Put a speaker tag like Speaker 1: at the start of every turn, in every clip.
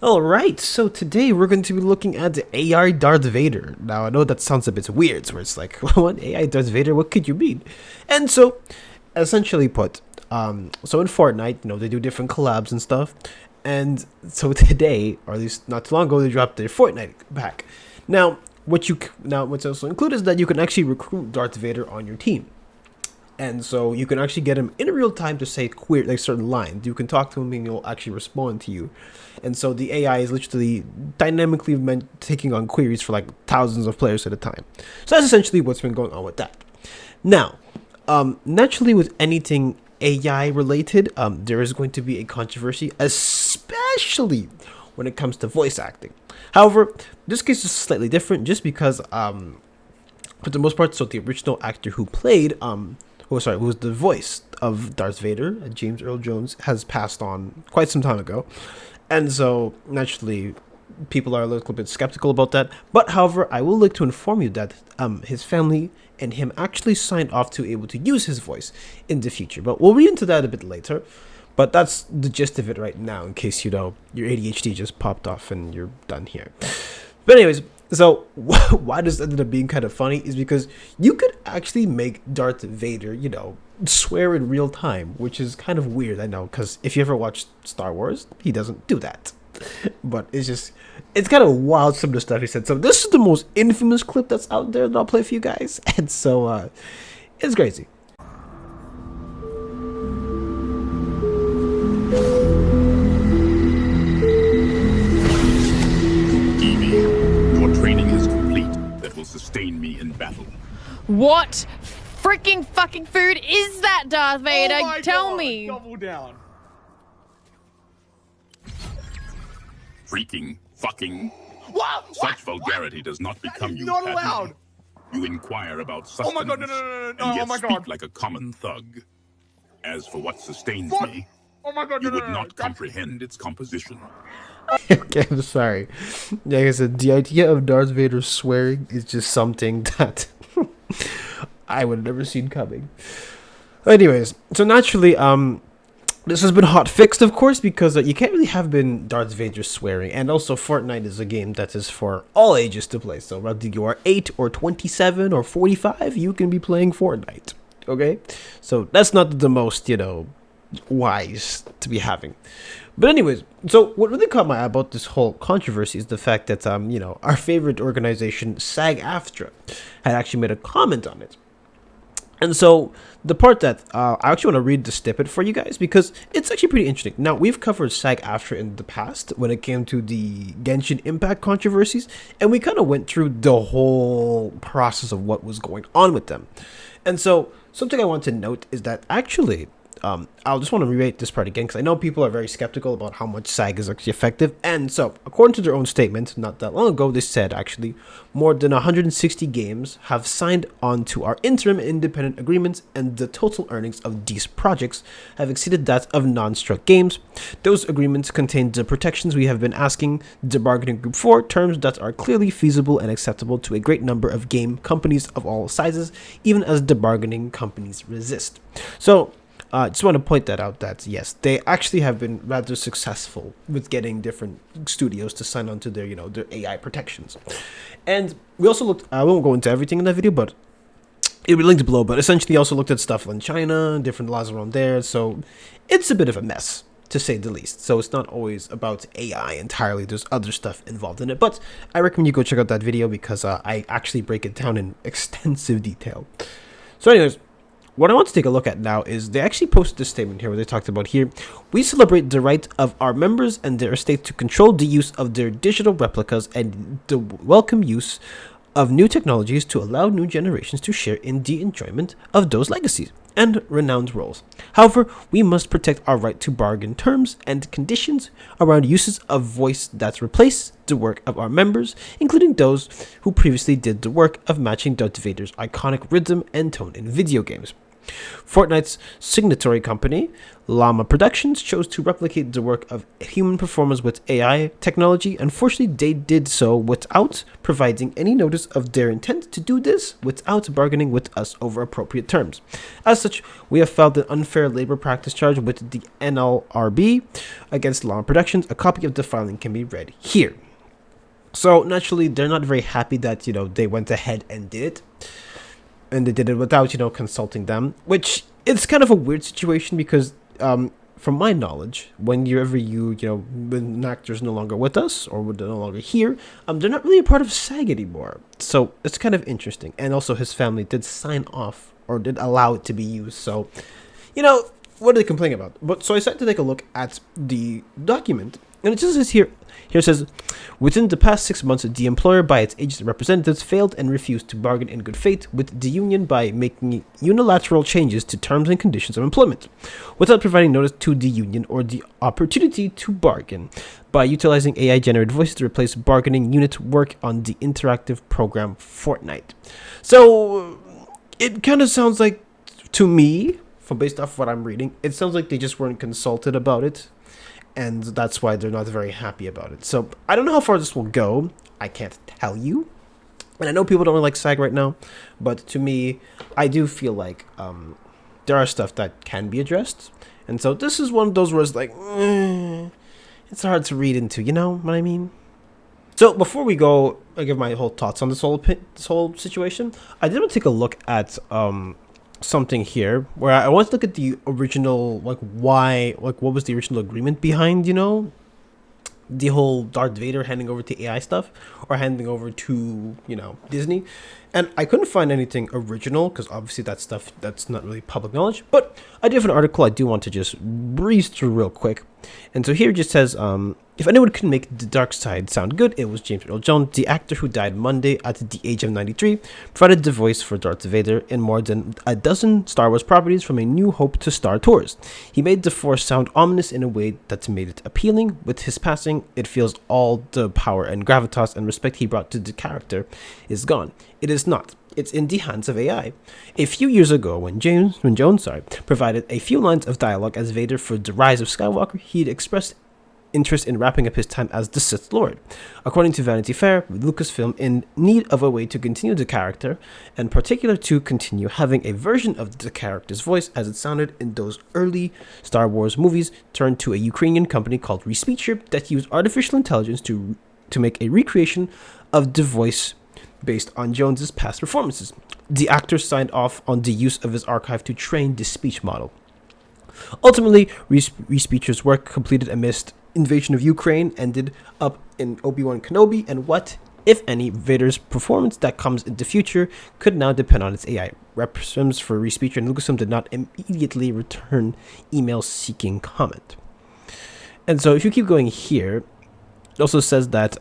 Speaker 1: Alright, so today we're going to be looking at the AI Darth Vader. Now, I know that sounds a bit weird, where it's like, what AI Darth Vader, what could you mean? And so, essentially put, so in Fortnite, they do different collabs and stuff. And so today, or at least not too long ago, they dropped their Fortnite pack. Now, what's also included is that you can actually recruit Darth Vader on your team. And so you can actually get him in real time to say like certain lines. You can talk to him and he'll actually respond to you. And so the AI is literally dynamically taking on queries for like thousands of players at a time. So that's essentially what's been going on with that. Now, naturally with anything AI related, there is going to be a controversy, especially when it comes to voice acting. However, this case is slightly different just because, for the most part, so the original actor who played, who was the voice of Darth Vader, James Earl Jones, has passed on quite some time ago. And so, naturally, people are a little bit skeptical about that. But, however, I will like to inform you that his family and him actually signed off to be able to use his voice in the future. But we'll read into that a bit later. But that's the gist of it right now, in case, your ADHD just popped off and you're done here. But anyways, so why this ended up being kind of funny is because you could actually make Darth Vader, swear in real time, which is kind of weird, I know, because if you ever watched Star Wars, he doesn't do that. But it's kind of wild, some of the stuff he said. So this is the most infamous clip that's out there that I'll play for you guys. And so it's crazy.
Speaker 2: Sustain me in battle.
Speaker 3: What freaking fucking food is that, Darth Vader? Tell me.
Speaker 4: Double down.
Speaker 2: Freaking fucking.
Speaker 4: What?
Speaker 2: Such vulgarity does not become you.
Speaker 4: Not
Speaker 2: Padme.
Speaker 4: allowed.
Speaker 2: You inquire about sustenance.
Speaker 4: Oh my god, no.
Speaker 2: And yet
Speaker 4: Oh my
Speaker 2: speak
Speaker 4: god.
Speaker 2: like a common thug. As for what sustains
Speaker 4: What?
Speaker 2: me,
Speaker 4: Oh my god,
Speaker 2: you
Speaker 4: no.
Speaker 2: would not comprehend its composition.
Speaker 1: Okay, I'm sorry. Like I said, the idea of Darth Vader swearing is just something that I would have never seen coming. Anyways, so naturally, this has been hot fixed, of course, because you can't really have been Darth Vader swearing. And also, Fortnite is a game that is for all ages to play. So whether you are 8 or 27 or 45, you can be playing Fortnite. Okay? So that's not the most, wise to be having. But anyways, so what really caught my eye about this whole controversy is the fact that, our favorite organization, SAG-AFTRA, had actually made a comment on it. And so the part that I actually want to read the snippet for you guys because it's actually pretty interesting. Now, we've covered SAG-AFTRA in the past when it came to the Genshin Impact controversies, and we kind of went through the whole process of what was going on with them. And so something I want to note is that actually, I'll just want to reiterate this part again because I know people are very skeptical about how much SAG is actually effective. And so, according to their own statement, not that long ago, they said actually more than 160 games have signed on to our interim independent agreements, and the total earnings of these projects have exceeded that of non-struck games. Those agreements contain the protections we have been asking the bargaining group for, terms that are clearly feasible and acceptable to a great number of game companies of all sizes, even as the bargaining companies resist. So, I just want to point that out that, yes, they actually have been rather successful with getting different studios to sign on to their, their AI protections. And we also looked, I won't go into everything in that video, but it'll be linked below, but essentially also looked at stuff in China, different laws around there. So it's a bit of a mess, to say the least. So it's not always about AI entirely. There's other stuff involved in it. But I recommend you go check out that video because I actually break it down in extensive detail. So anyways, what I want to take a look at now is they actually posted this statement here where they talked about here. We celebrate the right of our members and their estate to control the use of their digital replicas and the welcome use of new technologies to allow new generations to share in the enjoyment of those legacies and renowned roles. However, we must protect our right to bargain terms and conditions around uses of voice that replace the work of our members, including those who previously did the work of matching Darth Vader's iconic rhythm and tone in video games. Fortnite's signatory company, Llama Productions, chose to replicate the work of human performers with AI technology. Unfortunately, they did so without providing any notice of their intent to do this without bargaining with us over appropriate terms. As such, we have filed an unfair labor practice charge with the NLRB against Llama Productions. A copy of the filing can be read here. So naturally, they're not very happy that, they went ahead and did it. And they did it without, consulting them, which it's kind of a weird situation because, from my knowledge, whenever when an actor's no longer with us or they're no longer here, they're not really a part of SAG anymore. So it's kind of interesting. And also his family did sign off or did allow it to be used. So, what are they complaining about? But so I decided to take a look at the document, and it just says here it says, within the past 6 months, the employer by its agents and representatives failed and refused to bargain in good faith with the union by making unilateral changes to terms and conditions of employment, without providing notice to the union or the opportunity to bargain, by utilizing AI-generated voices to replace bargaining unit work on the interactive program Fortnite. So it kind of sounds like, to me, based off what I'm reading, it sounds like they just weren't consulted about it. And that's why they're not very happy about it. So I don't know how far this will go. I can't tell you. And I know people don't really like SAG right now. But to me, I do feel like there are stuff that can be addressed. And so this is one of those where it's like, it's hard to read into. You know what I mean? So before we go, I give my whole thoughts on this whole situation. I did want to take a look at something here where I want to look at the original, what was the original agreement behind, the whole Darth Vader handing over to AI stuff or handing over to, Disney. And I couldn't find anything original because obviously that stuff, that's not really public knowledge. But I do have an article I do want to just breeze through real quick. And so here it just says, if anyone could make the dark side sound good, it was James Earl Jones, the actor who died Monday at the age of 93, provided the voice for Darth Vader in more than a dozen Star Wars properties from A New Hope to Star Tours. He made the Force sound ominous in a way that made it appealing. With his passing, it feels all the power and gravitas and respect he brought to the character is gone. It is not. It's in the hands of AI. A few years ago, when Jones provided a few lines of dialogue as Vader for The Rise of Skywalker, he'd expressed interest in wrapping up his time as the Sith Lord. According to Vanity Fair, with Lucasfilm in need of a way to continue the character, and particular to continue having a version of the character's voice as it sounded in those early Star Wars movies, turned to a Ukrainian company called Respeecher that used artificial intelligence to make a recreation of the voice based on Jones's past performances. The actor signed off on the use of his archive to train the speech model. Ultimately, Respeecher's work, completed amidst invasion of Ukraine, ended up in Obi-Wan Kenobi, and what, if any, Vader's performance that comes in the future could now depend on its AI. Representatives for Respeecher and Lucasfilm did not immediately return emails seeking comment. And so if you keep going here, it also says that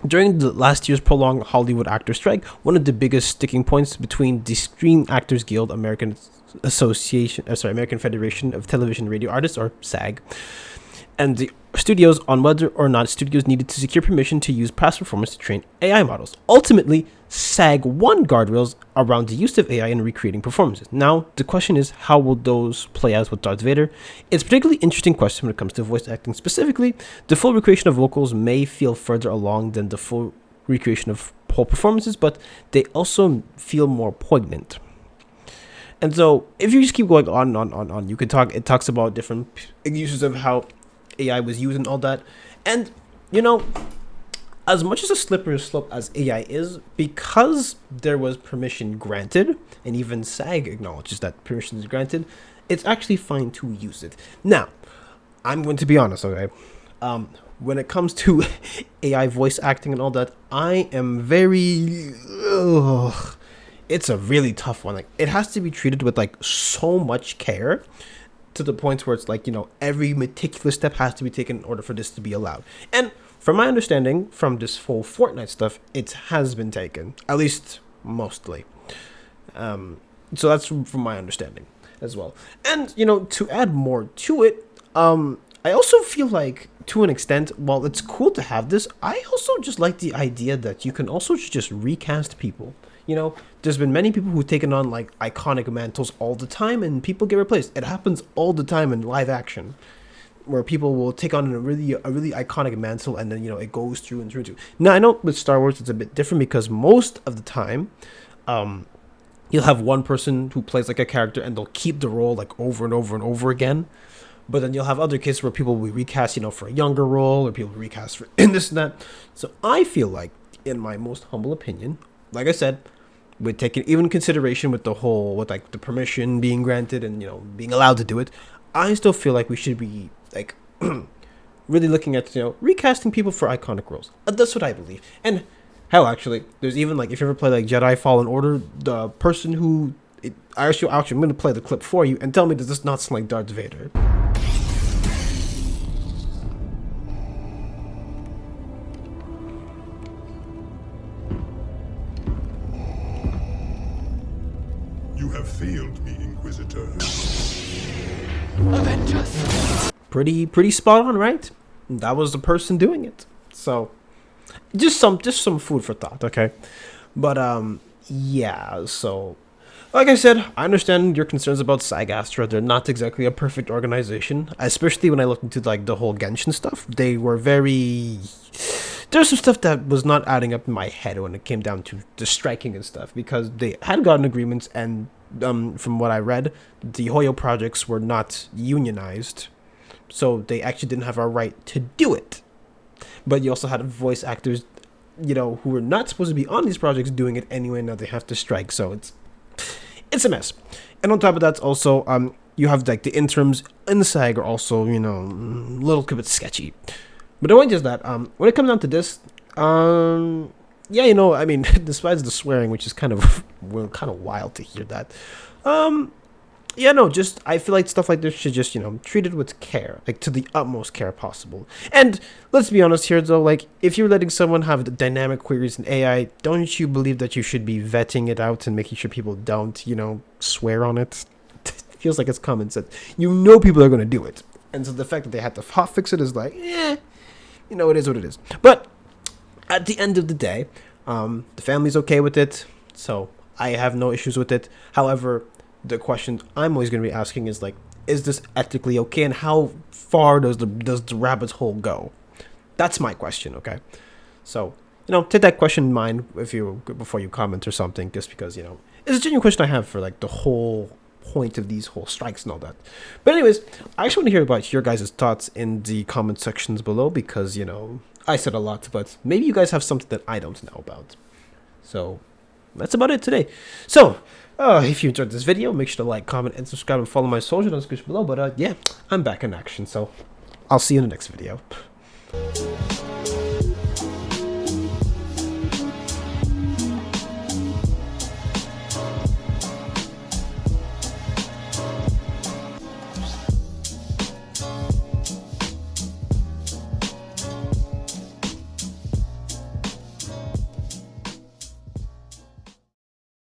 Speaker 1: during the last year's prolonged Hollywood actor strike, one of the biggest sticking points between the Screen Actors Guild, American Federation of Television and Radio Artists, or SAG, and the studios on whether or not studios needed to secure permission to use past performance to train AI models. Ultimately, SAG won guardrails around the use of AI in recreating performances. Now, the question is, how will those play out with Darth Vader? It's a particularly interesting question when it comes to voice acting specifically. The full recreation of vocals may feel further along than the full recreation of whole performances, but they also feel more poignant. And so, if you just keep going on and on, you can talk. It talks about different uses of how AI was used and all that. And, as much as a slippery slope as AI is, because there was permission granted, and even SAG acknowledges that permission is granted, it's actually fine to use it. Now, I'm going to be honest, okay? When it comes to AI voice acting and all that, I am very... it's a really tough one. Like, it has to be treated with, so much care, to the point where it's every meticulous step has to be taken in order for this to be allowed. And from my understanding, from this whole Fortnite stuff, it has been taken, at least mostly. So that's from my understanding as well. And, to add more to it, I also feel like, to an extent, while it's cool to have this, I also just like the idea that you can also just recast people. You know, there's been many people who've taken on like iconic mantles all the time, and people get replaced. It happens all the time in live action, where people will take on a really iconic mantle, and then it goes through and through and through. Now I know with Star Wars it's a bit different because most of the time, you'll have one person who plays like a character and they'll keep the role like over and over and over again. But then you'll have other cases where people will recast, for a younger role, or people will recast for this and that. So I feel like, in my most humble opinion, like I said, with taking even consideration with the whole, with like the permission being granted and, being allowed to do it, I still feel like we should be like really looking at, recasting people for iconic roles. That's what I believe. And hell, actually, there's even like, if you ever play like Jedi Fallen Order, the person who, I'm going to play the clip for you and tell me, does this not sound like Darth Vader?
Speaker 4: You have failed me, Inquisitor.
Speaker 3: Avengers.
Speaker 1: Pretty spot on, right? That was the person doing it. So, just some food for thought, okay? But yeah. So, like I said, I understand your concerns about SAG-AFTRA. They're not exactly a perfect organization, especially when I looked into like the whole Genshin stuff. They were very. There's some stuff that was not adding up in my head when it came down to the striking and stuff, because they had gotten agreements, and from what I read, the Hoyo projects were not unionized, so they actually didn't have a right to do it. But you also had voice actors, who were not supposed to be on these projects doing it anyway. Now they have to strike, so it's a mess. And on top of that, also you have like the interims in the SAG are also a little bit sketchy. But not just that, when it comes down to this, yeah, I mean, despite the swearing, which is kind of wild to hear that, yeah, no, just, I feel like stuff like this should just, treated with care, like to the utmost care possible. And let's be honest here, though, like, if you're letting someone have the dynamic queries in AI, don't you believe that you should be vetting it out and making sure people don't, swear on it? It feels like it's common sense. People are going to do it. And so the fact that they had to hotfix it is like, it is what it is. But at the end of the day, the family's okay with it, so I have no issues with it. However, the question I'm always going to be asking is like, is this ethically okay, and how far does the rabbit hole go? That's my question. Okay, so take that question in mind before you comment or something, just because it's a genuine question I have for like the whole point of these whole strikes and all that. But anyways, I actually want to hear about your guys' thoughts in the comment sections below, because I said a lot, but maybe you guys have something that I don't know about. So that's about it today. So if you enjoyed this video, make sure to like, comment, and subscribe, and follow my social on the description below. But yeah, I'm back in action, so I'll see you in the next video.